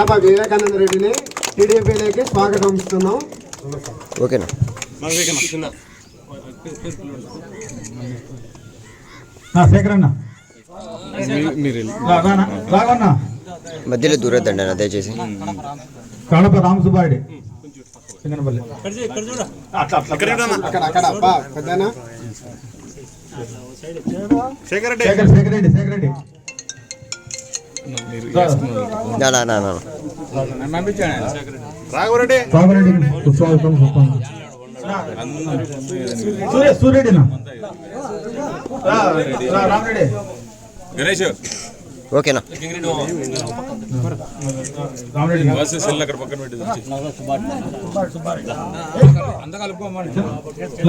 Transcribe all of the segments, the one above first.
డాబా వివేకానంద రెడ్డిని టీడీపీలోకి స్వాగతం ఇస్తున్నాం. ఓకేనా? మధ్యలో దూరద్దండి అన్న దయచేసి. కడప రామసుబారెడ్డి శేఖర్ రెడ్డి సూర్యరెడ్డి గణేష్ ఓకేనా?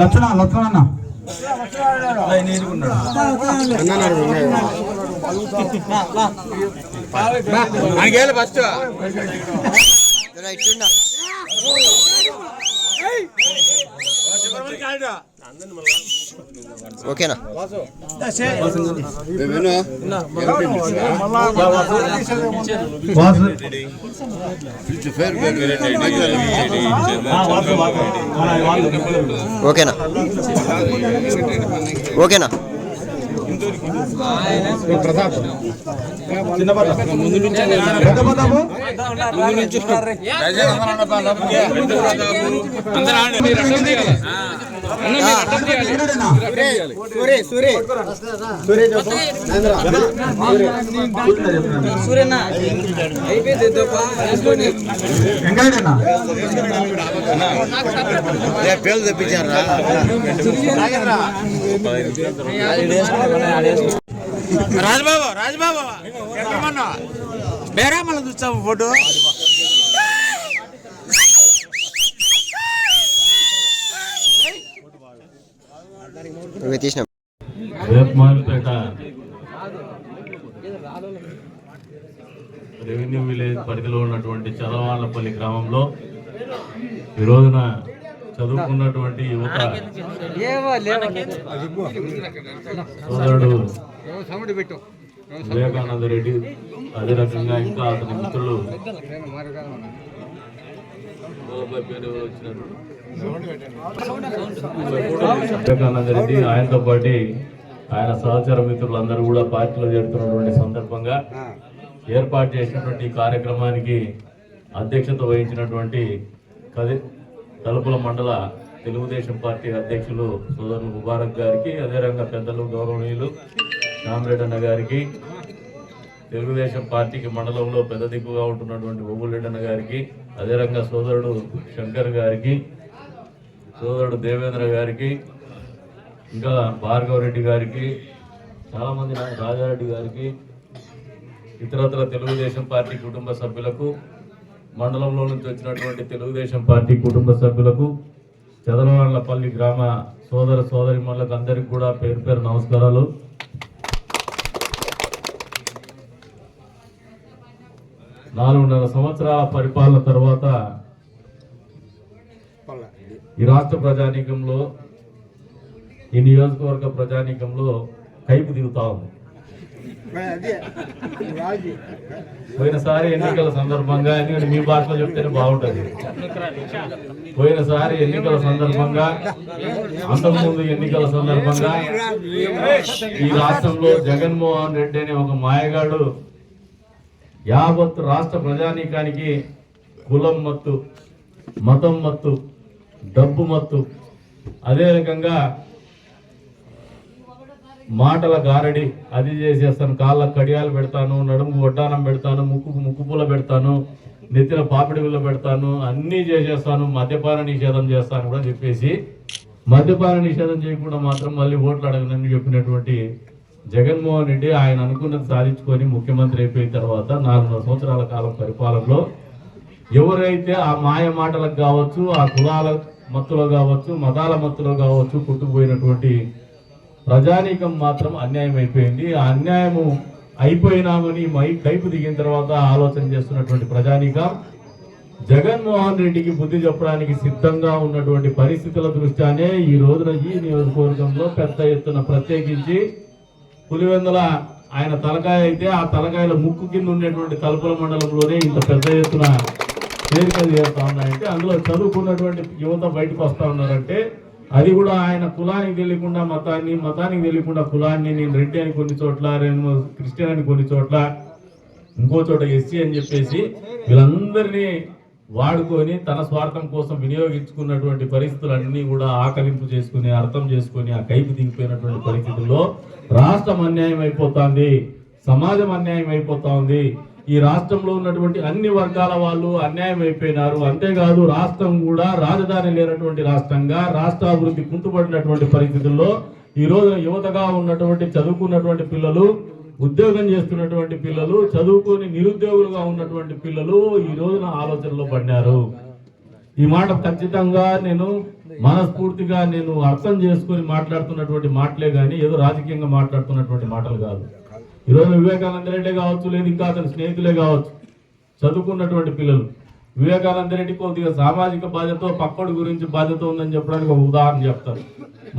లక్షణ ఫస్ట్ ఓకేనా? ఓకేనా? ఓకేనా? ప్రతాప్ ముందు నుంచి పేర్లు తెప్పించారా? రాజబాబు బేరా మళ్ళీ చూస్తాము ఫోటో. వేపమారిపేట రెవెన్యూ విలేజ్ పరిధిలో ఉన్నటువంటి చదవాళ్లపల్లి గ్రామంలో ఈ రోజున చదువుకున్నటువంటి యువత సోదరుడు వివేకానంద రెడ్డి, అదే రకంగా ఇంకా అతని మిత్రులు వివేకానంద రెడ్డి, ఆయనతో పాటు ఆయన సహచర మిత్రులందరూ కూడా పార్టీలో చేరుతున్నటువంటి సందర్భంగా ఏర్పాటు చేసినటువంటి ఈ కార్యక్రమానికి అధ్యక్షత వహించినటువంటి తలుపుల మండల తెలుగుదేశం పార్టీ అధ్యక్షులు సోదరులు ముబారక్ గారికి, అదే రంగా పెద్దలు గౌరవనీయులు రామరెడ్డి అన్న గారికి, తెలుగుదేశం పార్టీకి మండలంలో పెద్ద దిక్కుగా ఉంటున్నటువంటి ఒబులరెడ్డి అన్న గారికి, అదే రంగా సోదరుడు శంకర్ గారికి, సోదరుడు దేవేంద్ర గారికి, ఇంకా భార్గవరెడ్డి గారికి, చాలామంది రాజారెడ్డి గారికి, ఇతరత్ర తెలుగుదేశం పార్టీ కుటుంబ సభ్యులకు, మండలంలో నుంచి వచ్చినటువంటి తెలుగుదేశం పార్టీ కుటుంబ సభ్యులకు, చదలవాళ్లపల్లి గ్రామ సోదర సోదరిమణులకు అందరికీ కూడా పేరు పేరు నమస్కారాలు. 4.5 సంవత్సరాల పరిపాలన తర్వాత ఈ రాష్ట్ర ప్రజానీకంలో, ఈ నియోజకవర్గ ప్రజానీకంలో కైపు దిగుతా ఉంది. పోయినసారి ఎన్నికల సందర్భంగా, ఎందుకంటే మీ భాషలో చెప్తేనే బాగుంటుంది, పోయినసారి ఎన్నికల సందర్భంగా, అంతకుముందు ఎన్నికల సందర్భంగా ఈ రాష్ట్రంలో జగన్మోహన్ రెడ్డి అనే ఒక మాయగాడు యావత్ రాష్ట్ర ప్రజానీకానికి కులం మత్తు, మతం మత్తు, డబ్బు మత్తు, అదే రకంగా మాటల గారడి, అది చేసేస్తాను, కాళ్ళకు కడియాలు పెడతాను, నడుముకు వడ్డానం పెడతాను, ముక్కు పూల పెడతాను, నెత్తిన పాపిడి బిల్ల పెడతాను, అన్నీ చేసేస్తాను, మద్యపాన నిషేధం చేస్తాను కూడా చెప్పేసి, మద్యపాన నిషేధం చేయకుండా మాత్రం మళ్ళీ ఓట్లు అడగనని చెప్పినటువంటి జగన్మోహన్ రెడ్డి ఆయన అనుకున్నది సాధించుకొని ముఖ్యమంత్రి అయిపోయిన తర్వాత 4 సంవత్సరాల కాలం పరిపాలనలో ఎవరైతే ఆ మాయ మాటలకు కావచ్చు, ఆ కులాల మత్తులో కావచ్చు, మతాల మత్తులో కావచ్చు పుట్టుకుపోయినటువంటి ప్రజానీకం మాత్రం అన్యాయం అయిపోయింది. ఆ అన్యాయము అయిపోయినామని కైపు దిగిన తర్వాత ఆలోచన చేస్తున్నటువంటి ప్రజానీకం జగన్మోహన్ రెడ్డికి బుద్ధి చెప్పడానికి సిద్ధంగా ఉన్నటువంటి పరిస్థితుల దృష్ట్యానే ఈ రోజున ఈ నియోజకవర్గంలో పెద్ద ఎత్తున ప్రత్యేకించి పులివెందుల ఆయన తలకాయ అయితే ఆ తలకాయల ముక్కు కింద ఉండేటువంటి తలుపుల మండలంలోనే ఇంత పెద్ద ఎత్తున చేరికలు చేస్తా ఉన్నాయంటే అందులో చదువుకున్నటువంటి యువత బయటకు వస్తా ఉన్నారంటే అది కూడా ఆయన కులానికి తెలియకుండా మతానికి తెలియకుండా కులాన్ని నేను రెడ్డి అని కొన్ని చోట్ల నేను క్రిస్టియన్ అని కొన్ని చోట్ల ఇంకో చోట ఎస్సీ అని చెప్పేసి వీళ్ళందరినీ వాడుకొని తన స్వార్థం కోసం వినియోగించుకున్నటువంటి పరిస్థితులన్నీ కూడా ఆకలింపు చేసుకుని అర్థం చేసుకుని ఆ కైపు దిగిపోయినటువంటి పరిస్థితుల్లో రాష్ట్రం అన్యాయం అయిపోతుంది, సమాజం అన్యాయం అయిపోతా ఉంది. ఈ రాష్ట్రంలో ఉన్నటువంటి అన్ని వర్గాల వాళ్ళు అన్యాయం అయిపోయినారు. అంతేకాదు రాష్ట్రం కూడా రాజధాని లేనటువంటి రాష్ట్రంగా రాష్ట్ర అభివృద్ధి కుంటుపడినటువంటి పరిస్థితుల్లో ఈ రోజున యువతగా ఉన్నటువంటి చదువుకున్నటువంటి పిల్లలు, ఉద్యోగం చేస్తున్నటువంటి పిల్లలు, చదువుకొని నిరుద్యోగులుగా ఉన్నటువంటి పిల్లలు ఈ రోజున ఆలోచనలో పడినారు. ఈ మాట ఖచ్చితంగా నేను మనస్ఫూర్తిగా నేను అర్థం చేసుకొని మాట్లాడుతున్నటువంటి మాటలే కానీ ఏదో రాజకీయంగా మాట్లాడుతున్నటువంటి మాటలు కాదు. ఈరోజు వివేకానంద రెడ్డి కావచ్చు, లేదు ఇంకా అతని స్నేహితులే కావచ్చు, చదువుకున్నటువంటి పిల్లలు. వివేకానంద రెడ్డి కొద్దిగా సామాజిక బాధ్యత, పక్కడి గురించి బాధ్యత ఉందని చెప్పడానికి ఒక ఉదాహరణ చెప్తారు.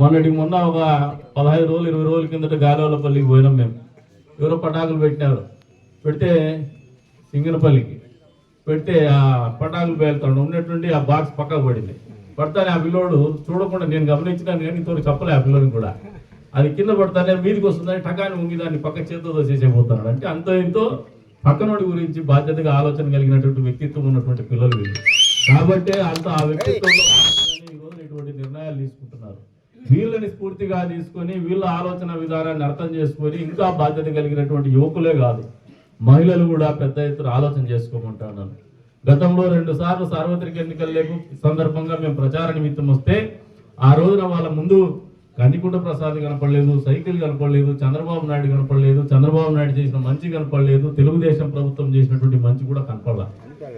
మొన్న ఒక 15 రోజులు 20 రోజుల కిందట గాలివలపల్లికి పోయినాం మేము. ఎవరో పటాకులు పెట్టినారు, పెడితే సింగనపల్లికి పెడితే ఆ పటాకులు పేలుతాడు ఉన్నటువంటి ఆ బాక్స్ పక్కకు పడింది. పడతానే ఆ పిల్లోడు చూడకుండా నేను గమనించినాను కానీ ఇంతవరకు చెప్పలే ఆ పిల్లోని కూడా. అది కింద పడతానే మీదికి వస్తుందని టకాని ఉంగి దాన్ని పక్క చేతితో చేసేపోతున్నాడు. అంటే అంతో ఎంతో పక్కనోడి గురించి బాధ్యతగా ఆలోచన కలిగినటువంటి వ్యక్తిత్వం ఉన్నటువంటి పిల్లలు వీళ్ళు. కాబట్టి అంత ఆ వ్యక్తిత్వంలో ఈరోజు ఇటువంటి నిర్ణయాలు తీసుకుంటున్నారు. వీళ్ళని స్ఫూర్తిగా తీసుకొని వీళ్ళ ఆలోచన విధానాన్ని అర్థం చేసుకొని ఇంకా బాధ్యత కలిగినటువంటి యువకులే కాదు మహిళలు కూడా పెద్ద ఎత్తున ఆలోచన చేసుకోమంటున్నాను. గతంలో 2 సార్లు సార్వత్రిక ఎన్నికల సందర్భంగా మేము ప్రచార నిమిత్తం వస్తే ఆ రోజున వాళ్ళ ముందు కందికుంట ప్రసాద్ కనపడలేదు, సైకిల్ కనపడలేదు, చంద్రబాబు నాయుడు కనపడలేదు, చంద్రబాబు నాయుడు చేసిన మంచి కనపడలేదు, తెలుగుదేశం ప్రభుత్వం చేసినటువంటి మంచి కూడా కనపడలా.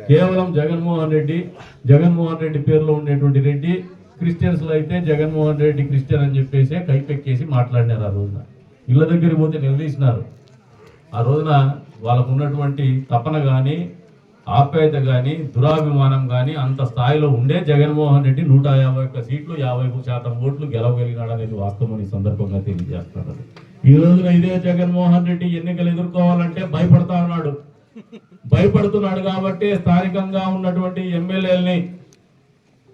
కేవలం జగన్మోహన్ రెడ్డి పేరులో ఉండేటువంటి రెడ్డి, క్రిస్టియన్స్ లో అయితే జగన్మోహన్ రెడ్డి క్రిస్టియన్ అని చెప్పేసి కైపెక్కేసి మాట్లాడినారు. ఆ రోజున ఇళ్ళ దగ్గరికి పోతే నిలదీసినారు. ఆ రోజున వాళ్ళకు ఉన్నటువంటి తపన కానీ ఆప్యాయత కానీ దురాభిమానం కానీ అంత స్థాయిలో ఉండే జగన్మోహన్ రెడ్డి 151 సీట్లు 50% ఓట్లు గెలవగలిగినాడు అనేది వాస్తవం ఈ సందర్భంగా తెలియజేస్తున్నారు. ఈ రోజున ఇదే జగన్మోహన్ రెడ్డి ఎన్నికలు ఎదుర్కోవాలంటే భయపడుతున్నాడు కాబట్టి స్థానికంగా ఉన్నటువంటి ఎమ్మెల్యేలని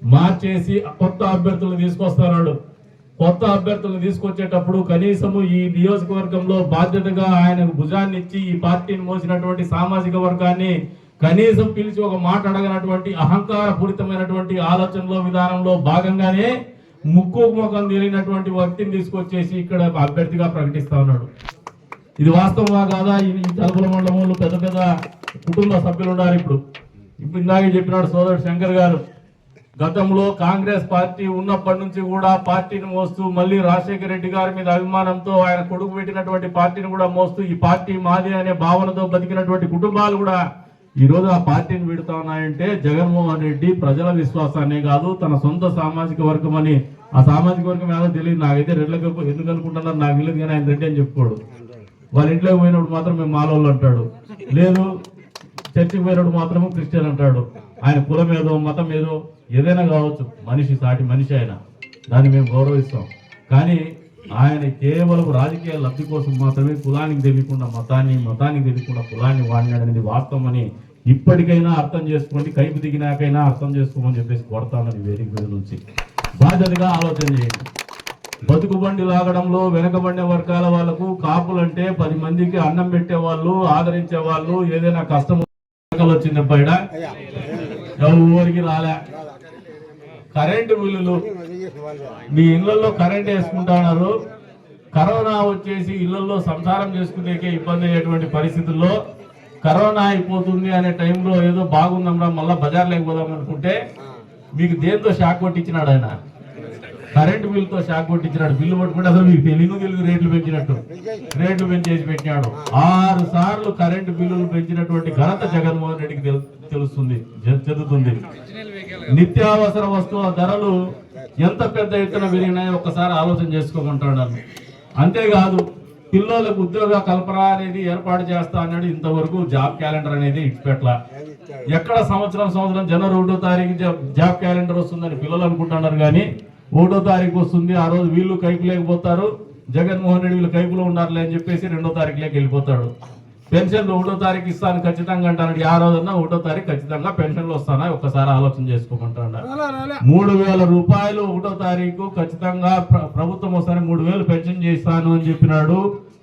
మార్చేసి కొత్త అభ్యర్థులను తీసుకొస్తున్నాడు. కొత్త అభ్యర్థులను తీసుకొచ్చేటప్పుడు కనీసము ఈ నియోజకవర్గంలో బాధ్యతగా ఆయనకు భుజాన్ని ఇచ్చి ఈ పార్టీని మోసినటువంటి సామాజిక వర్గాన్ని కనీసం పిలిచి ఒక మాట అడగనటువంటి అహంకారపూరితమైనటువంటి ఆలోచనలో విధానంలో భాగంగానే ముక్కు ముఖం తెలియనటువంటి వ్యక్తిని తీసుకొచ్చేసి ఇక్కడ అభ్యర్థిగా ప్రకటిస్తా ఉన్నాడు. ఇది వాస్తవంగా కాదా? ఈ తలుపుల మండలంలో పెద్ద పెద్ద కుటుంబ సభ్యులు ఉన్నారు. ఇప్పుడు ఇందాకే చెప్పినాడు సోదరుడు శంకర్ గారు, గతంలో కాంగ్రెస్ పార్టీ ఉన్నప్పటి నుంచి కూడా పార్టీని మోస్తూ మళ్ళీ రాజశేఖర రెడ్డి గారి మీద అభిమానంతో ఆయన కొడుకు పెట్టినటువంటి పార్టీని కూడా మోస్తూ ఈ పార్టీ మాది అనే భావనతో బతికినటువంటి కుటుంబాలు కూడా ఈ రోజు ఆ పార్టీని విడుతా ఉన్నాయంటే జగన్మోహన్ రెడ్డి ప్రజల విశ్వాసాన్ని కాదు తన సొంత సామాజిక వర్గం అని, ఆ సామాజిక వర్గం ఏదో తెలియదు నాకైతే రెడ్లకు ఎందుకు అనుకుంటున్నారు నాకు తెలియదు కానీ ఆయన రెడ్డి అని చెప్పుకోడు. వాళ్ళ ఇంట్లోకి పోయినప్పుడు మాత్రం మేము మాలోళ్ళు అంటాడు, లేదు చర్చికి పోయినప్పుడు మాత్రము క్రిస్టియన్ అంటాడు. ఆయన కులం ఏదో మతం ఏదో ఏదైనా కావచ్చు, మనిషి సాటి మనిషి ఆయన, దాన్ని మేము గౌరవిస్తాం. కానీ ఆయన కేవలం రాజకీయ లబ్ధి కోసం మాత్రమే కులానికి తెలియకుండా మతానికి తెలియకుండా కులాన్ని వాడినాడనేది వాస్తవం అని ఇప్పటికైనా అర్థం చేసుకోండి. కైపు దిగినాకైనా అర్థం చేసుకోమని చెప్పేసి కొడతానని వేదిక మీద నుంచి బాధ్యతగా ఆలోచన చేయండి. బతుకుబండి లాగడంలో వెనకబడిన వర్గాల వాళ్ళకు కాపులంటే 10 మందికి అన్నం పెట్టేవాళ్ళు, ఆదరించే వాళ్ళు, ఏదైనా కష్టం వచ్చింది బయట ఎవరికి రాలే. కరెంటు బిల్లులు మీ ఇళ్లలో కరెంట్ వేసుకుంటున్నారు. కరోనా వచ్చేసి ఇళ్లలో సంసారం చేసుకునేకే ఇబ్బంది అయ్యేటువంటి పరిస్థితుల్లో కరోనా అయిపోతుంది అనే టైంలో ఏదో బాగుందమ్మా మళ్ళీ బజార్ లేకపోదాం అనుకుంటే మీకు దేంతో షాక్ కొట్టించినాడు ఆయన, కరెంటు బిల్లుతో షాక్ కొట్టించినాడు. బిల్లు పట్టుకుంటే అసలు మీకు తెలుగు రేట్లు పెంచినట్టు రేట్లు పెంచేసి పెట్టినాడు. 6 సార్లు కరెంటు బిల్లులు పెంచినటువంటి ఘనత జగన్మోహన్ రెడ్డికి చెందుతుంది. నిత్యావసర వస్తువుల ధరలు ఎంత పెద్ద ఎత్తున పెరిగినాయో ఒక్కసారి ఆలోచన చేసుకోమంటున్నాను. అంతేకాదు పిల్లలకు ఉద్యోగ కల్పన అనేది ఏర్పాటు చేస్తా అన్నాడు. ఇంతవరకు జాబ్ క్యాలెండర్ అనేది ఇచ్చిపెట్ల. ఎక్కడ సంవత్సరం జనవరి 1వ తారీఖు జాబ్ క్యాలెండర్ వస్తుందని పిల్లలు అనుకుంటున్నారు కానీ 1వ తారీఖు వస్తుంది. ఆ రోజు వీళ్ళు కైపు లేకపోతారు, జగన్మోహన్ రెడ్డి వీళ్ళు కైపులో ఉన్నారులే అని చెప్పేసి 2వ తారీఖులోకి వెళ్ళిపోతాడు. పెన్షన్లు 1వ తారీఖు ఇస్తాను ఖచ్చితంగా అంటాడు. ఆ రోజున 1వ తారీఖు ఖచ్చితంగా పెన్షన్లు వస్తానా ఒక్కసారి ఆలోచన చేసుకోమంటాడు. 3,000 రూపాయలు 1వ తారీఖు ఖచ్చితంగా ప్రభుత్వం వస్తానే 3,000 పెన్షన్ చేస్తాను అని చెప్పినాడు.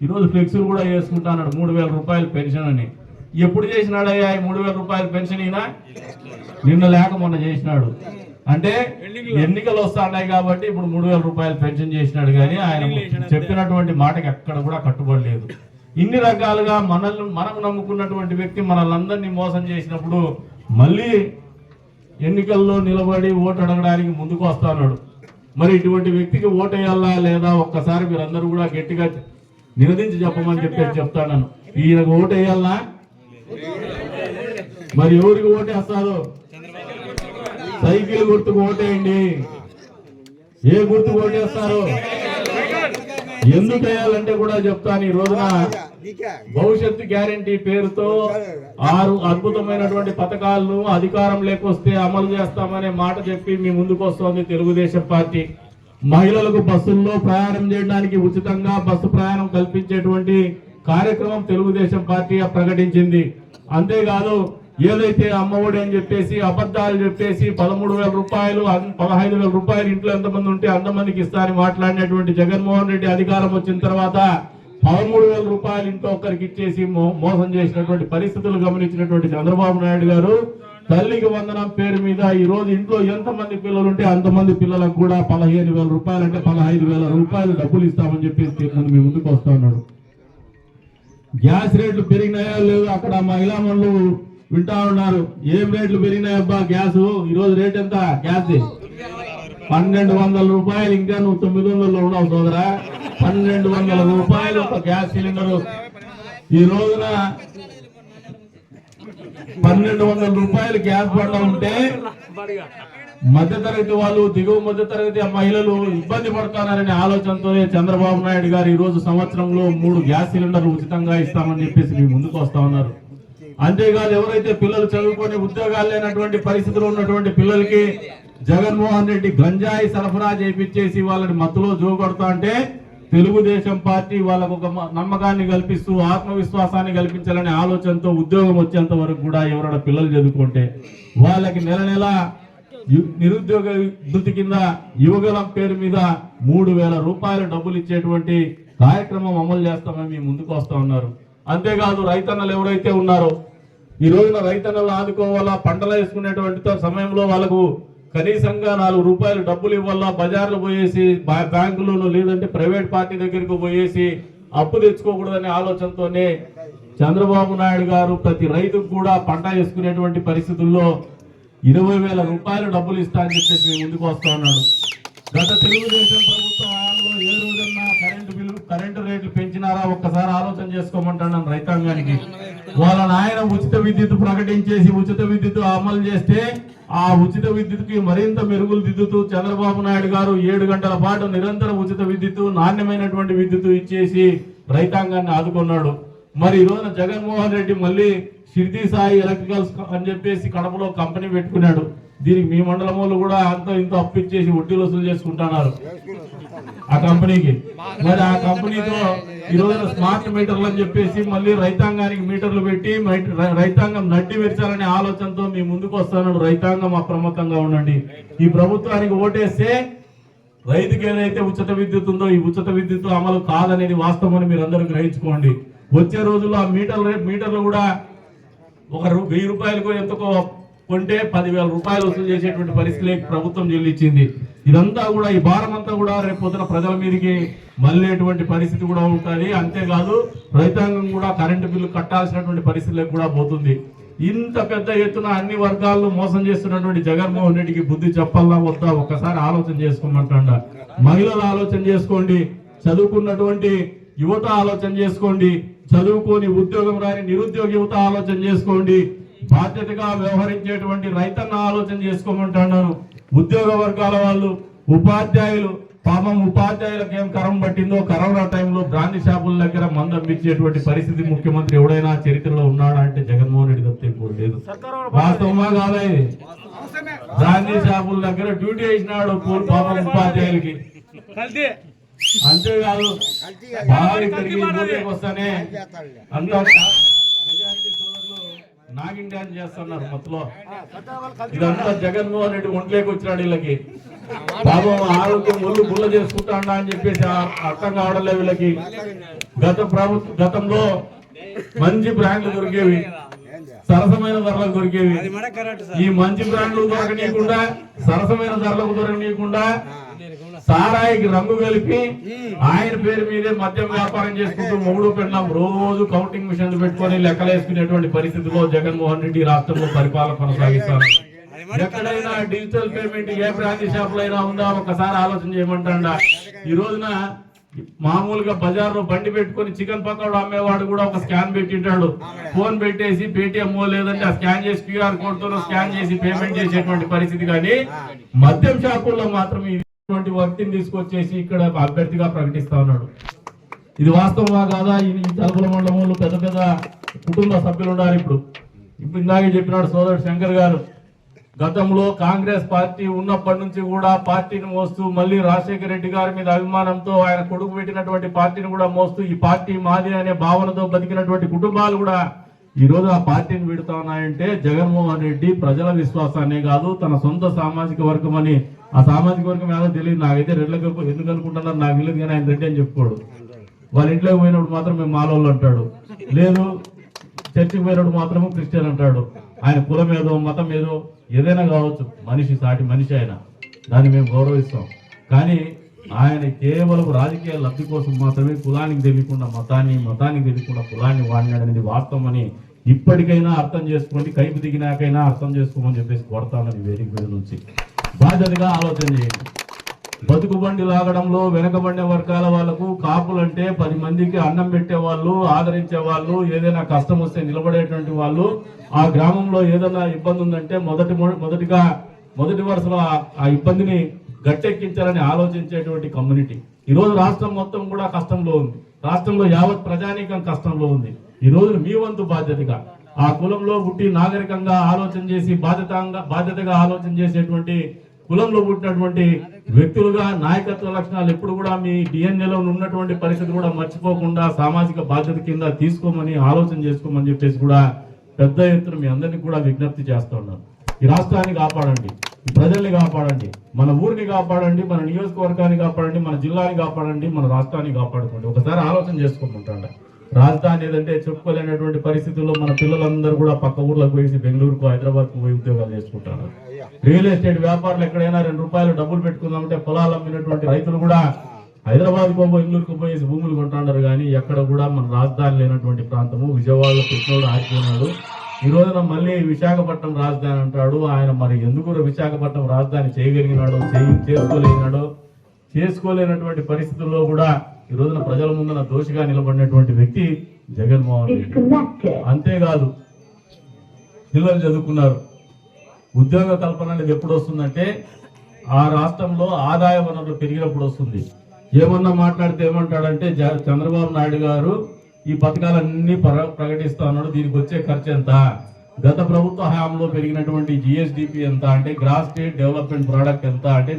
ఈరోజు ఫ్లెక్సీలు కూడా వేసుకుంటాడు 3,000 రూపాయలు పెన్షన్ అని. ఎప్పుడు చేసినాడయ్యా ఈ 3,000 రూపాయల పెన్షన్? ఈయన నిన్న లేక మొన్న చేసినాడు. అంటే ఎన్నికలు వస్తున్నాయి కాబట్టి ఇప్పుడు 3,000 రూపాయలు పెన్షన్ చేసినాడు. కానీ ఆయన చెప్పినటువంటి మాటకి ఎక్కడ కూడా కట్టుబడలేదు. ఇన్ని రకాలుగా మనం నమ్ముకున్నటువంటి వ్యక్తి మనల్ని మోసం చేసినప్పుడు మళ్ళీ ఎన్నికల్లో నిలబడి ఓటు అడగడానికి ముందుకు వస్తున్నాడు. మరి ఇటువంటి వ్యక్తికి ఓటు వేయాలా లేదా ఒక్కసారి మీరందరూ కూడా గట్టిగా నిలదించి చెప్పమని చెప్తాను. ఈయనకు ఓటు వేయాలా? మరి ఎవరికి ఓటేస్తారు? సైకిల్ గుర్తుకు ఓటేయండి. ఏ గుర్తుకు ఓటేస్తారు? ఎందుకు వేయాలంటే కూడా చెప్తాను. ఈ రోజున భవిష్యత్తు గ్యారంటీ పేరుతో 6 అద్భుతమైనటువంటి పథకాలను అధికారం లేకొస్తే అమలు చేస్తామనే మాట చెప్పి మీ ముందుకు వస్తోంది తెలుగుదేశం పార్టీ. మహిళలకు బస్సుల్లో ప్రయాణం చేయడానికి ఉచితంగా బస్సు ప్రయాణం కల్పించేటువంటి కార్యక్రమం తెలుగుదేశం పార్టీ ప్రకటించింది. అంతేకాదు ఏదైతే అమ్మఒడి అని చెప్పేసి అబద్ధాలు చెప్పేసి 13,000 రూపాయలు 15,000 రూపాయలు ఇంట్లో ఎంతమంది ఉంటే అంతమందికి ఇస్తారని మాట్లాడినటువంటి జగన్మోహన్ రెడ్డి అధికారం వచ్చిన తర్వాత 13,000 రూపాయలు ఇంట్లో ఒక్కరికి ఇచ్చేసి మోసం చేసినటువంటి పరిస్థితులు గమనించినటువంటి చంద్రబాబు నాయుడు గారు తల్లికి వందనం పేరు మీద ఈ రోజు ఇంట్లో ఎంతమంది పిల్లలు ఉంటే అంతమంది పిల్లలకు కూడా 15,000 రూపాయలు అంటే 15,000 రూపాయలు డబ్బులు ఇస్తామని చెప్పేసి మీ ముందుకు వస్తా ఉన్నాడు. గ్యాస్ రేట్లు పెరిగినాయో లేవు అక్కడ మహిళా మనులు వింటా ఉన్నారు. ఏం రేట్లు పెరిగినాయబ్బా గ్యాస్? ఈ రోజు రేట్ ఎంత గ్యాస్? 1,200 రూపాయలు. ఇంకా నువ్వు 900 ఉన్నావు సోదరా. 1,200 రూపాయలు ఒక గ్యాస్ సిలిండర్. ఈ రోజున 1,200 రూపాయలు గ్యాస్ బండ ఉంటే మధ్యతరగతి వాళ్ళు దిగువ మధ్యతరగతి మహిళలు ఇబ్బంది పడతారనే ఆలోచనతోనే చంద్రబాబు నాయుడు గారు ఈ రోజు సంవత్సరంలో 3 గ్యాస్ సిలిండర్లు ఉచితంగా ఇస్తామని చెప్పేసి మీ ముందుకు వస్తా ఉన్నారు. అంతేకాదు ఎవరైతే పిల్లలు చదువుకొని ఉద్యోగాలు లేనటువంటి పరిస్థితులు ఉన్నటువంటి పిల్లలకి జగన్మోహన్ రెడ్డి గంజాయి సరఫరా చేయించేసి వాళ్ళని మత్తులో జోగొడతా అంటే తెలుగుదేశం పార్టీ వాళ్ళకు ఒక నమ్మకాన్ని కల్పిస్తూ ఆత్మవిశ్వాసాన్ని కల్పించాలనే ఆలోచనతో ఉద్యోగం వచ్చేంత వరకు కూడా ఎవరైనా పిల్లలు చదువుకుంటే వాళ్ళకి నెల నెల నిరుద్యోగ వృత్తి కింద యువగలం పేరు మీద 3,000 రూపాయల డబ్బులు ఇచ్చేటువంటి కార్యక్రమం అమలు చేస్తామని మీ ముందుకు వస్తా ఉన్నారు. అంతేకాదు రైతన్నలు ఎవరైతే ఉన్నారో ఈ రోజున రైతన్నలు ఆదుకోవాలా, పంటలు వేసుకునేటువంటి సమయంలో వాళ్ళకు కనీసంగా 4 రూపాయలు డబ్బులు ఇవ్వాలా, బజార్లు పోయేసి బ్యాంకులోనూ లేదంటే ప్రైవేట్ పార్టీ దగ్గరికి పోయేసి అప్పు తెచ్చుకోకూడదనే ఆలోచనతోనే చంద్రబాబు నాయుడు గారు ప్రతి రైతుకు కూడా పంట వేసుకునేటువంటి పరిస్థితుల్లో 20,000 రూపాయలు డబ్బులు ఇస్తా అని చెప్పేసి ముందుకు వస్తా ఉన్నాడు. గత తెలుగుదేశం ప్రభుత్వం హయాంలో ఏ రోజన్నా కరెంటు రేట్లు పెంచినారా ఒక్కసారి ఆలోచన చేసుకోమంటాను రైతాంగానికి. వాళ్ళ నాయన ఉచిత విద్యుత్ ప్రకటించేసి ఉచిత విద్యుత్ అమలు చేస్తే ఆ ఉచిత విద్యుత్కి మరింత మెరుగులు దిద్దుతూ చంద్రబాబు నాయుడు గారు 7 గంటల పాటు నిరంతర ఉచిత విద్యుత్ నాణ్యమైనటువంటి విద్యుత్ ఇచ్చేసి రైతాంగాన్ని ఆదుకున్నాడు. మరి ఈ రోజున జగన్మోహన్ రెడ్డి మళ్ళీ షిర్దీ సాయి ఎలక్ట్రికల్స్ అని చెప్పేసి కడపలో కంపెనీ పెట్టుకున్నాడు. దీనికి మీ మండలం వాళ్ళు కూడా అంత ఇంత అప్పిచ్చేసి వడ్డీలు వసూలు చేసుకుంటున్నారు ఆ కంపెనీకి. మరి ఆ కంపెనీతో ఈ రోజున స్మార్ట్ మీటర్లు అని చెప్పేసి మళ్ళీ రైతాంగానికి మీటర్లు పెట్టి రైతాంగం నడ్డి విరచాలనే ఆలోచనతో మీ ముందుకు వస్తున్నాడు. రైతాంగం అప్రమత్తంగా ఉండండి. ఈ ప్రభుత్వానికి ఓటేస్తే రైతుకి ఏదైతే ఉచిత విద్యుత్ ఉందో ఈ ఉచిత విద్యుత్ అమలు కాదనేది వాస్తవం మీరు అందరూ గ్రహించుకోండి. వచ్చే రోజుల్లో ఆ మీటర్లు కూడా ఒక 1,000 రూపాయలకు ఎంతకో కొంటే 10,000 రూపాయలు వసూలు చేసేటువంటి పరిస్థితులకి ప్రభుత్వం చెల్లించింది. ఇదంతా కూడా ఈ భారం అంతా కూడా రేపు పొద్దున ప్రజల మీదకి మళ్ళేటువంటి పరిస్థితి కూడా ఉంటుంది. అంతేకాదు రైతాంగం కూడా కరెంటు బిల్లు కట్టాల్సినటువంటి పరిస్థితులకు కూడా పోతుంది. ఇంత పెద్ద ఎత్తున అన్ని వర్గాలను మోసం చేస్తున్నటువంటి జగన్మోహన్ రెడ్డికి బుద్ధి చెప్పాలా వద్దా ఒక్కసారి ఆలోచన చేసుకోమంటాడ. మహిళలు ఆలోచన చేసుకోండి, చదువుకున్నటువంటి యువత ఆలోచన చేసుకోండి, చదువుకొని ఉద్యోగం రాని నిరుద్యోగ యువత ఆలోచన చేసుకోండి, బాధ్యతగా వ్యవహరించేటువంటి రైతన్న ఆలోచన చేసుకోమంటున్నాను. ఉద్యోగ వర్గాల వాళ్ళు ఉపాధ్యాయులు పాపం ఉపాధ్యాయులకు ఏం కరం పట్టిందో కరోనా టైంలో బ్రాంతి షాపుల దగ్గర మందమిచ్చేటువంటి పరిస్థితి ముఖ్యమంత్రి ఎవడైనా చరిత్రలో ఉన్నాడా అంటే జగన్మోహన్ రెడ్డి తప్ప ఎక్కువ లేదు. వాస్తవమా కాదా? బ్రాంతి షాపుల దగ్గర డ్యూటీ వేసినాడు పాపం ఉపాధ్యాయులకి. అంతేకాదు బాగా ఇక్కడికి ఊరికి వస్తానే అంతా మెజారిటీ సోదరులు నాగిన్ డ్యాన్స్ చేస్తున్నారు మొత్తంలో. ఇదంతా జగన్మోహన్ రెడ్డి ఒంట్లోకి వచ్చినాడు వీళ్ళకి. పాపం ఆరోగ్యం ఒళ్ళు గుల్ల చేసుకుంటాడా అని చెప్పేసి అర్థం కావడం లేదు వీళ్ళకి. గతంలో మంచి బ్రాండ్లు దొరికేవి, సరసమైన ధరలకు దొరికేవి. ఈ మంచి బ్రాండ్లు దొరకనీయకుండా, సరసమైన ధరలకు దొరకనీయకుండా సారాయికి రంగు కలిపి ఆయన పేరు మీదే మద్యం వ్యాపారం చేసుకుంటూ మొగుడు పెళ్ళాం రోజు కౌంటింగ్ మిషన్లు పెట్టుకొని లెక్కలేసుకునేటువంటి పరిస్థితిలో జగన్మోహన్ రెడ్డి రాష్ట్రంలో పరిపాలన కొనసాగిస్తారు. ఎక్కడైనా డిజిటల్ పేమెంట్ ఏ బ్రాంచ్ షాప్ లో అయినా ఉందా ఒకసారి ఆలోచన చేయమంటాడా? ఈ రోజున మామూలుగా బజార్లో బండి పెట్టుకుని చికెన్ పకోడా అమ్మేవాడు కూడా ఒక స్కాన్ పెట్టింటాడు. ఫోన్ పెట్టేసి పేటిఎం లేదంటే ఆ స్కాన్ చేసి క్యూఆర్ కోడ్ తో స్కాన్ చేసి పేమెంట్ చేసేటువంటి పరిస్థితి. కానీ మద్యం షాపుల్లో మాత్రం ఇటువంటి వ్యక్తిని తీసుకొచ్చేసి ఇక్కడ అభ్యర్థిగా ప్రకటిస్తా ఉన్నాడు. ఇది వాస్తవమా కాదా? ఈ తలుపుల మండలంలో పెద్ద పెద్ద కుటుంబ సభ్యులు ఉన్నారు. ఇప్పుడు ఇందాకే చెప్పినాడు సోదరుడు శంకర్ గారు, గతంలో కాంగ్రెస్ పార్టీ ఉన్నప్పటి నుంచి కూడా పార్టీని మోస్తూ మళ్ళీ రాజశేఖర రెడ్డి గారి మీద అభిమానంతో ఆయన కొడుకు పెట్టినటువంటి పార్టీని కూడా మోస్తూ ఈ పార్టీ మాది అనే భావనతో బతికినటువంటి కుటుంబాలు కూడా ఈ రోజు ఆ పార్టీని విడుతా ఉన్నాయంటే జగన్మోహన్ రెడ్డి ప్రజల విశ్వాసాన్ని కాదు, తన సొంత సామాజిక వర్గం అని. ఆ సామాజిక వర్గం ఏదో తెలియదు నాకైతే. రెడ్లకు ఎందుకు అనుకుంటున్నారు నాకు తెలియదు, కానీ ఆయన రెడ్డి అని చెప్పుకోడు. వాళ్ళ ఇంట్లోకి పోయినప్పుడు మాత్రం మేము మాలోళ్ళు అంటాడు, లేదు చర్చికి పోయినప్పుడు మాత్రము క్రిస్టియన్ అంటాడు. ఆయన కులం ఏదో మతం ఏదో ఏదైనా కావచ్చు, మనిషి సాటి మనిషి ఆయన, దాన్ని మేము గౌరవిస్తాం. కానీ ఆయన కేవలం రాజకీయ లబ్ధి కోసం మాత్రమే కులానికి తెలియకుండా మతానికి తెలియకుండా కులాన్ని వాడినాడనేది వాస్తవం అని ఇప్పటికైనా అర్థం చేసుకోండి. కైపు దిగినాకైనా అర్థం చేసుకోమని చెప్పేసి కొడతామని వేదిక మీద నుంచి బాధ్యతగా ఆలోచన చేయండి. బతుకుబండి లాగడంలో వెనకబడిన వర్గాల వాళ్లకు కాపులంటే 10 మందికి అన్నం పెట్టేవాళ్ళు, ఆదరించే వాళ్ళు, ఏదైనా కష్టం వస్తే నిలబడేటువంటి వాళ్ళు, ఆ గ్రామంలో ఏదైనా ఇబ్బంది ఉందంటే మొదటి వరుసలో ఆ ఇబ్బందిని గట్టెక్కించాలని ఆలోచించేటువంటి కమ్యూనిటీ. ఈ రోజు రాష్ట్రం మొత్తం కూడా కష్టంలో ఉంది. రాష్ట్రంలో యావత్ ప్రజానీకం కష్టంలో ఉంది. ఈ రోజు మీ వంతు బాధ్యతగా ఆ కులంలో పుట్టి నాగరికంగా ఆలోచన చేసి బాధ్యతగా ఆలోచన చేసేటువంటి కులంలో పుట్టినటువంటి వ్యక్తులుగా నాయకత్వ లక్షణాలు ఎప్పుడు కూడా మీ డిఎన్ఏలో ఉన్నటువంటి పరిస్థితి కూడా మర్చిపోకుండా సామాజిక బాధ్యత కింద తీసుకోమని ఆలోచన చేసుకోమని చెప్పేసి కూడా పెద్ద ఎత్తున మీ అందరినీ కూడా విజ్ఞప్తి చేస్తూ ఉన్నాను. ఈ రాష్ట్రాన్ని కాపాడండి, ఈ ప్రజల్ని కాపాడండి, మన ఊరిని కాపాడండి, మన నియోజకవర్గాన్ని కాపాడండి, మన జిల్లాని కాపాడండి, మన రాష్ట్రాన్ని కాపాడుకోండి. ఒకసారి ఆలోచన చేసుకోమంటాడు. రాజధాని ఏదంటే చెప్పుకోలేనటువంటి పరిస్థితుల్లో మన పిల్లలందరూ కూడా పక్క ఊర్లకు పోయి బెంగళూరుకు హైదరాబాద్కు పోయి ఉద్యోగాలు చేసుకుంటారు. రియల్ ఎస్టేట్ వ్యాపారులు ఎక్కడైనా 2 రూపాయలు డబ్బులు పెట్టుకుందామంటే పొలాలు అమ్మినటువంటి రైతులు కూడా హైదరాబాద్కు బెంగళూరుకు పోయేసి భూములు కొంటున్నారు. కానీ ఎక్కడ కూడా మన రాజధాని లేనటువంటి ప్రాంతము విజయవాడలో పెట్టినోడు ఆగిపోయినాడు. ఈ రోజున మళ్ళీ విశాఖపట్నం రాజధాని అంటాడు. ఆయన మరి ఎందుకు విశాఖపట్నం రాజధాని చేయగలిగినాడో చేసుకోలేనటువంటి పరిస్థితుల్లో కూడా ఈ రోజున ప్రజల ముందున దోషిగా నిలబడినటువంటి వ్యక్తి జగన్మోహన్ రెడ్డి. అంతేకాదు పిల్లలు చదువుకున్నారు. ఉద్యోగ కల్పన అనేది ఎప్పుడు వస్తుందంటే ఆ రాష్ట్రంలో ఆదాయ వనరులు పెరిగినప్పుడు వస్తుంది. ఏమన్నా మాట్లాడితే ఏమంటాడంటే చంద్రబాబు నాయుడు గారు ఈ పథకాలన్నీ ప్రకటిస్తా ఉన్నాడు, దీనికి వచ్చే ఖర్చు ఎంత, గత ప్రభుత్వ హయాంలో పెరిగినటువంటి జిఎస్డిపి ఎంత అంటే గ్రాస్ స్టేట్ డెవలప్మెంట్ ప్రోడక్ట్ ఎంత అంటే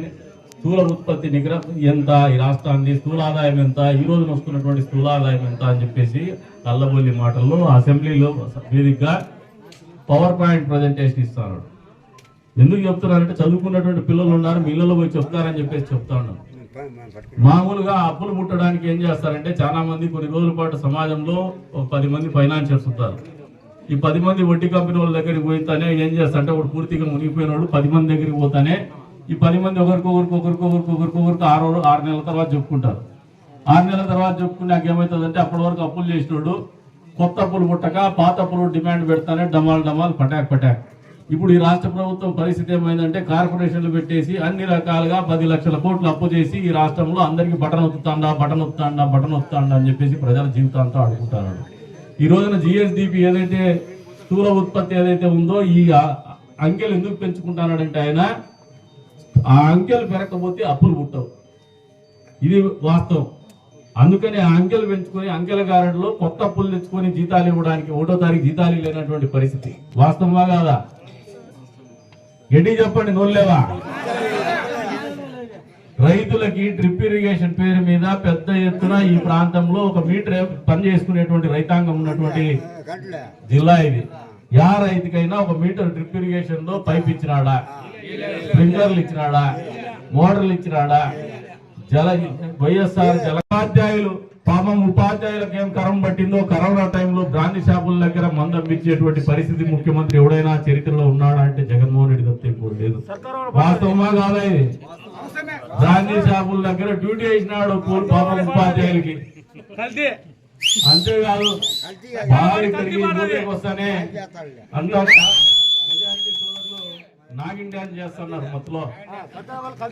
స్థూల ఉత్పత్తి నిగ్రహం ఎంత ఈ రాష్ట్రానికి, స్థూల ఆదాయం ఎంత, ఈ రోజున వస్తున్నటువంటి స్థూల ఆదాయం ఎంత అని చెప్పేసి కళ్ళబొల్లి మాటల్లో అసెంబ్లీలో వేదికగా పవర్ పాయింట్ ప్రజెంటేషన్ ఇస్తాను. ఎందుకు చెప్తున్నారంటే చదువుకున్నటువంటి పిల్లలు ఉన్నారు, మీ ఇళ్ళలో పోయి చెప్తారని చెప్పేసి చెప్తా ఉన్నాను. మామూలుగా అప్పులు పుట్టడానికి ఏం చేస్తారంటే చాలా మంది కొన్ని రోజుల పాటు సమాజంలో 10 మంది ఫైనాన్షియర్స్ ఉంటారు. ఈ 10 మంది వడ్డీ కంపెనీ వాళ్ళ దగ్గరికి పోతానే ఏం చేస్తారంటే ఒకటి పూర్తిగా మునిగిపోయినాడు 10 మంది దగ్గరికి పోతానే ఈ 10 మంది ఒకరికొకరికి 6 నెలల తర్వాత చెప్పుకుంటారు. 6 నెలల తర్వాత చెప్పుకున్నాక ఏమవుతుందంటే అప్పటి వరకు అప్పులు చేసినోడు కొత్త అప్పులు పుట్టక పాత అప్పులు డిమాండ్ పెడతానే డమాల్ పటాక్. ఇప్పుడు ఈ రాష్ట్ర ప్రభుత్వం పరిస్థితి ఏమైందంటే కార్పొరేషన్లు పెట్టేసి అన్ని రకాలుగా 10 లక్షల కోట్లు అప్పు చేసి ఈ రాష్ట్రంలో అందరికీ బటన్ ఒత్తుతాండా అని చెప్పేసి ప్రజల జీవితాంతో అడుగుతారు. ఈ రోజున జిఎస్డిపి ఏదైతే స్థూల ఉత్పత్తి ఏదైతే ఉందో ఈ అంకెలు ఎందుకు పెంచుకుంటానంటే ఆయన ఆ అంకెలు పెరగకపోతే అప్పులు పుట్టవు. ఇది వాస్తవం. అందుకని ఆ అంకెలు పెంచుకొని అంకెల గారెడలో కొత్త అప్పులు తెచ్చుకొని జీతాలు ఇవ్వడానికి 1వ తారీఖు జీతాలు లేనటువంటి పరిస్థితి వాస్తవమా కాదా? గట్టి చెప్పండి, నోళ్ళేవా? రైతులకి డ్రిప్ ఇరిగేషన్ పేరు మీద పెద్ద ఎత్తున ఈ ప్రాంతంలో 1 మీటర్ పని చేసుకునేటువంటి రైతాంగం ఉన్నటువంటి జిల్లా ఇది. యా రైతుకైనా 1 మీటర్ డ్రిప్ ఇరిగేషన్ లో పైప్ ఇచ్చినాడా, స్ప్రింక్లర్లు ఇచ్చినాడా, మోటార్లు ఇచ్చినాడా? వైఎస్ఆర్ ఉపాధ్యాయులు పాపం ఉపాధ్యాయులకు ఏం కరం పట్టిందో కరోనా టైంలో బ్రాంతి షాపుల దగ్గర మందమిచ్చేటువంటి పరిస్థితి ముఖ్యమంత్రి ఎవడైనా చరిత్రలో ఉన్నాడా అంటే జగన్మోహన్ రెడ్డి తప్ప ఎక్కువ లేదు. వాస్తవమా కాదా? ఇది బ్రాంతి షాపుల దగ్గర డ్యూటీ వేసినాడు పాపం ఉపాధ్యాయులకి. అంతేకాదు బాగా ఇక్కడికి డ్యూటీకి వస్తానే అంతా మెజారిటీ సోదరులు నాగిన్ డ్యాన్స్ చేస్తున్నారు మొత్తంలో.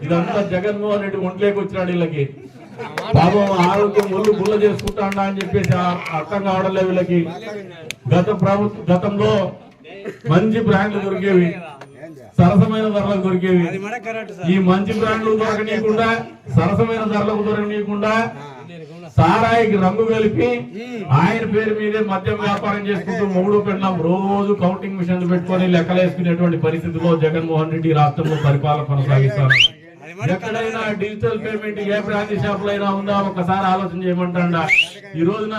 ఇదంతా జగన్మోహన్ రెడ్డి ఒంట్లోకి వచ్చినాడు వీళ్ళకి. పాపం ఆరోగ్యం ఒళ్ళు గుల్ల చేసుకుంటాడా అని చెప్పేసి అర్థం కావడం లేదు వీళ్ళకి. గతంలో మంచి బ్రాండ్లు దొరికేవి, సరసమైన ధరలకు దొరికేవి. ఈ మంచి బ్రాండ్లు దొరకనీయకుండా, సరసమైన ధరలకు దొరకనీయకుండా సారాయికి రంగు కలిపి ఆయన పేరు మీదే మద్యం వ్యాపారం చేసుకుంటూ మొగుడు పెళ్ళాం రోజు కౌంటింగ్ మిషన్లు పెట్టుకొని లెక్కలేసుకునేటువంటి పరిస్థితిలో జగన్మోహన్ రెడ్డి రాష్ట్రంలో పరిపాలన కొనసాగిస్తారు. ఎక్కడైనా డిజిటల్ పేమెంట్ ఏ బ్రాంతి షాపులు అయినా ఉందా ఒకసారి ఆలోచన చేయమంటాడా? ఈ రోజున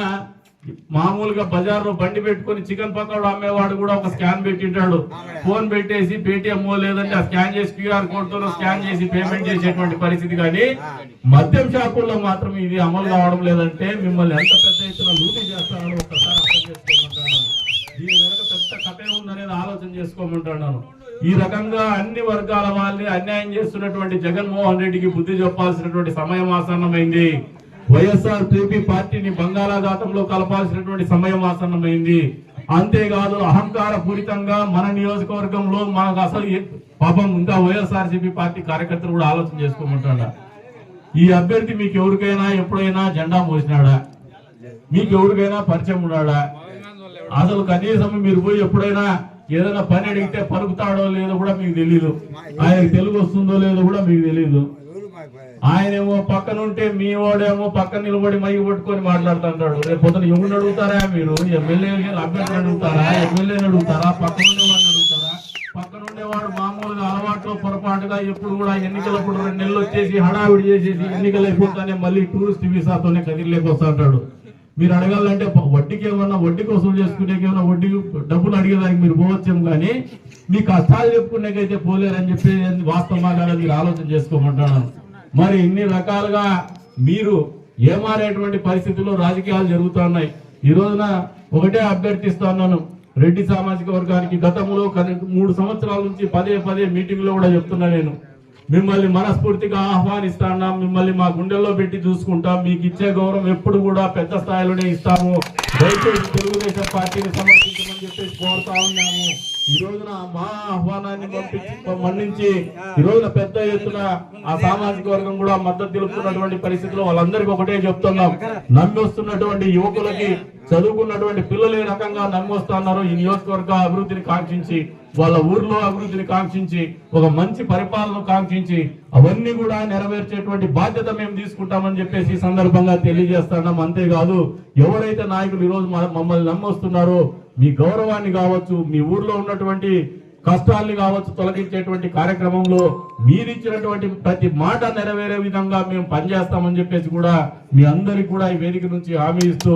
మామూలుగా బజార్లో బండి పెట్టుకుని చికెన్ పకోడా అమ్మేవాడు కూడా ఒక స్కాన్ పెట్టింటాడు. ఫోన్ పెట్టేసి పేటిఎం లేదంటే ఆ స్కాన్ చేసి క్యూఆర్ కోడ్ తో స్కాన్ చేసి పేమెంట్ చేసేటువంటి పరిస్థితి. కానీ మద్యం షాపుల్లో మాత్రం ఇది అమలు కావడం లేదంటే మిమ్మల్ని ఎంత పెద్ద ఎత్తున లూటీ చేస్తారో ఒక్కసారి అర్థం చేసుకోమంటున్నాను. దీని వెనక పెద్ద కథే ఉందనేది ఆలోచన చేసుకోమంటున్నాను. ఈ రకంగా అన్ని వర్గాల వాళ్ళని అన్యాయం చేస్తున్నటువంటి జగన్మోహన్ రెడ్డికి బుద్ధి చెప్పాల్సినటువంటి సమయం ఆసన్నమైంది. వైఎస్ఆర్ టీపీ పార్టీని బంగాళాఖాతంలో కలపాల్సినటువంటి సమయం ఆసన్నమైంది. అంతేకాదు అహంకార పూరితంగా మన నియోజకవర్గంలో మనకు అసలు పాపం ఇంకా వైఎస్ఆర్ సిపి పార్టీ కార్యకర్తలు కూడా ఆలోచన చేసుకోమంటాడా? ఈ అభ్యర్థి మీకు ఎవరికైనా ఎప్పుడైనా జెండా మోసినాడా? మీకు ఎవరికైనా పరిచయం ఉన్నాడా? అసలు కనీసం మీరు పోయి ఎప్పుడైనా ఏదైనా పని అడిగితే పలుకుతాడో లేదో కూడా మీకు తెలియదు. ఆయనకు తెలుగు వస్తుందో లేదో కూడా మీకు తెలియదు. ఆయనేమో పక్కన ఉంటే మీ వాడేమో పక్కన నిలబడి మైకి పట్టుకొని మాట్లాడుతుంటాడు. రేపు పొద్దున ఎవరిని అడుగుతారా? మీరు ఎమ్మెల్యే అభ్యర్థిని అడుగుతారా? ఎమ్మెల్యేని అడుగుతారా? పక్కన ఉండేవాడిని అడుగుతారా? పక్కన ఉండేవాడు మామూలుగా అలవాట్లో పొరపాటుగా ఎప్పుడు కూడా ఎన్నికలప్పుడు 2 నెలలు వచ్చేసి హడావిడి చేసేసి ఎన్నికలు అయిపోతానే మళ్ళీ టూరిస్ట్ వీసాతోనే కదిలేకి వస్తుంటాడు. మీరు అడగాలంటే వడ్డీకి ఏమన్నా వడ్డీకి వసూలు చేసుకునేకి ఏమన్నా వడ్డీ డబ్బులు అడిగేదానికి మీరు పోవచ్చేమో కానీ మీ కష్టాలు చెప్పుకునేకైతే పోలేరని చెప్పి వాస్తవమా కాదా మీరు ఆలోచన చేసుకోమంటాను. మరి ఇన్ని రకాలుగా మీరు ఏమారేటువంటి పరిస్థితుల్లో రాజకీయాలు జరుగుతున్నాయి. ఈ రోజున ఒకటే అభ్యర్థిస్తున్నాను రెడ్డి సామాజిక వర్గానికి. గతంలో 3 సంవత్సరాల నుంచి పదే మీటింగ్ లో కూడా చెప్తున్నా నేను, మిమ్మల్ని మనస్ఫూర్తిగా ఆహ్వానిస్తాం, మిమ్మల్ని మా గుండెల్లో పెట్టి చూసుకుంటాం, మీకు ఇచ్చే గౌరవం ఎప్పుడు కూడా పెద్ద స్థాయిలోనే ఇస్తాము, దయచేసి తెలుగుదేశం పార్టీని సమర్పించమని చెప్పేసి కోరుతా ఉన్నాము. ఈ రోజున మా ఆహ్వానాన్ని మన్నించి ఈ రోజున పెద్ద ఎత్తున ఆ సామాజిక వర్గం కూడా మద్దతు తెలుపుతున్నటువంటి పరిస్థితిలో వాళ్ళందరికీ ఒకటే చెప్తున్నాం, నమ్మి వస్తున్నటువంటి యువకులకి, చదువుకున్నటువంటి పిల్లలు ఏ రకంగా నమ్మి వస్తున్నారు, ఈ నియోజకవర్గ అభివృద్ధిని కాంక్షించి, వాళ్ళ ఊర్లో అభివృద్ధిని కాంక్షించి, ఒక మంచి పరిపాలన కాంక్షించి అవన్నీ కూడా నెరవేర్చేటువంటి బాధ్యత మేము తీసుకుంటామని చెప్పేసి ఈ సందర్భంగా తెలియజేస్తున్నాం. అంతేకాదు ఎవరైతే నాయకులు ఈ రోజు మమ్మల్ని నమ్మొస్తున్నారో మీ గౌరవాన్ని కావచ్చు, మీ ఊర్లో ఉన్నటువంటి కష్టాల్ని కావచ్చు తొలగించేటువంటి కార్యక్రమంలో మీరిచ్చినటువంటి ప్రతి మాట నెరవేరే విధంగా మేము పనిచేస్తామని చెప్పేసి కూడా మీ అందరికి కూడా ఈ వేదిక నుంచి హామీ ఇస్తూ